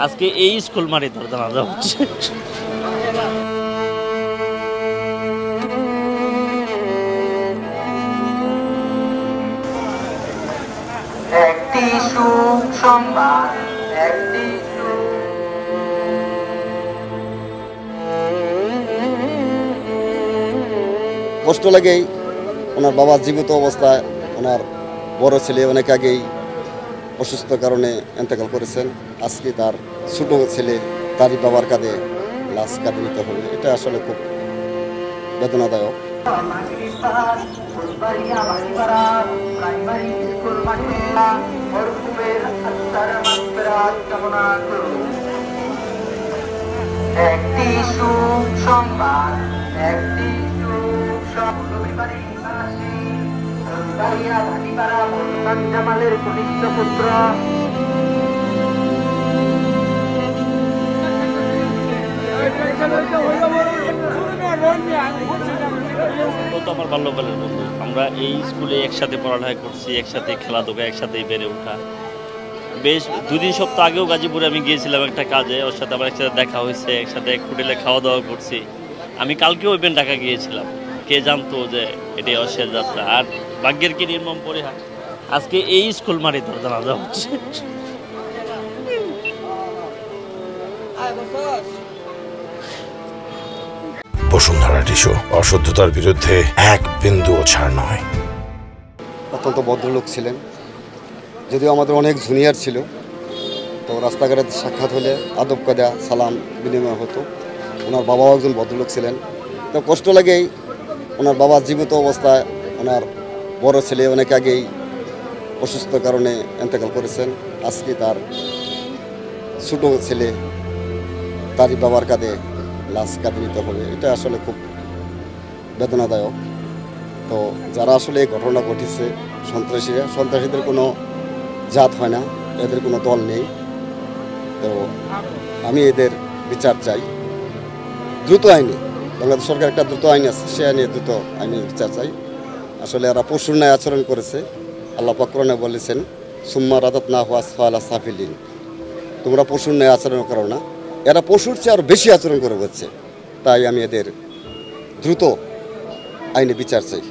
আজকে এই স্কুল মারি তার জানাজা হচ্ছে। একটি সুসংবাদ, একটি কষ্ট লাগেই ওনার বাবা জীবিত অবস্থায় ওনার বড় ছেলে অনেক আগেই অসুস্থ কারণে ইন্তেকাল করেছেন। আজকে তার ছোট ছেলে তারই বাবার কাঁধে লাশ কাঁধে নিতে হবে, এটা আসলে খুব বেদনাদায়ক। একটি সুসংবাদ, একটি জামালের কনিষ্ঠ পুত্র আমার বাল্যকালের বন্ধু। আমরা এই স্কুলে একসাথে পড়ালেখা করছি, একসাথে খেলাধুলা, একসাথেই বেড়ে ওঠা। বেশ 2-3 সপ্তাহ আগেও গাজীপুরে আমি গিয়েছিলাম একটা কাজে, ওর সাথে আমার একসাথে দেখা হয়েছে, একসাথে এক হোটেলে খাওয়া দাওয়া করছি। আমি কালকেও ইভেন্ট ঢাকা গিয়েছিলাম, কে জানতো যে এটাই অশেষ যাত্রা। আর ভাগ্যের কি নির্মম পরিহার, আজকে এই স্কুল মারি তার জানাজা হচ্ছে। বসুন্ধরা টিস্যু অশুদ্ধতার বিরুদ্ধে এক বিন্দুও ছাড় নয়। অত্যন্ত ভদ্রলোক ছিলেন, যদিও আমাদের অনেক জুনিয়র ছিল, তো রাস্তাঘাটে সাক্ষাৎ হলে আদব কায়দা সালাম বিনিময় হতো। ওনার বাবাও একজন ভদ্রলোক ছিলেন। তো কষ্ট লাগেই ওনার বাবা জীবিত অবস্থায় ওনার বড় ছেলে অনেক আগেই অসুস্থ কারণে ইন্তেকাল করেছেন। আজকে তার ছোট ছেলে তারই বাবার কাঁধে লাশ কাঁধে নিতে হবে, এটা আসলে খুব বেদনাদায়ক। তো যারা আসলে এই ঘটনা ঘটেছে সন্ত্রাসীদের কোনো জাত হয় না, এদের কোনো দল নেই। তো আমি এদের বিচার চাই, দ্রুত আইনে। বাংলাদেশ সরকার একটা দ্রুত আইন আছে, সে আইনে দ্রুত আইনের বিচার চাই। আসলে এরা পশুর ন্যায় আচরণ করেছে। আল্লাহ পাক কোরআনে বলেছেন, সুম্মা রাদাতনা আসফালা সাফিলিন, তোমরা পশুর ন্যায় আচরণ করো না। এরা পশুর চেয়ে আরও বেশি আচরণ করে হচ্ছে। তাই আমি এদের দ্রুত আইনে বিচার চাই।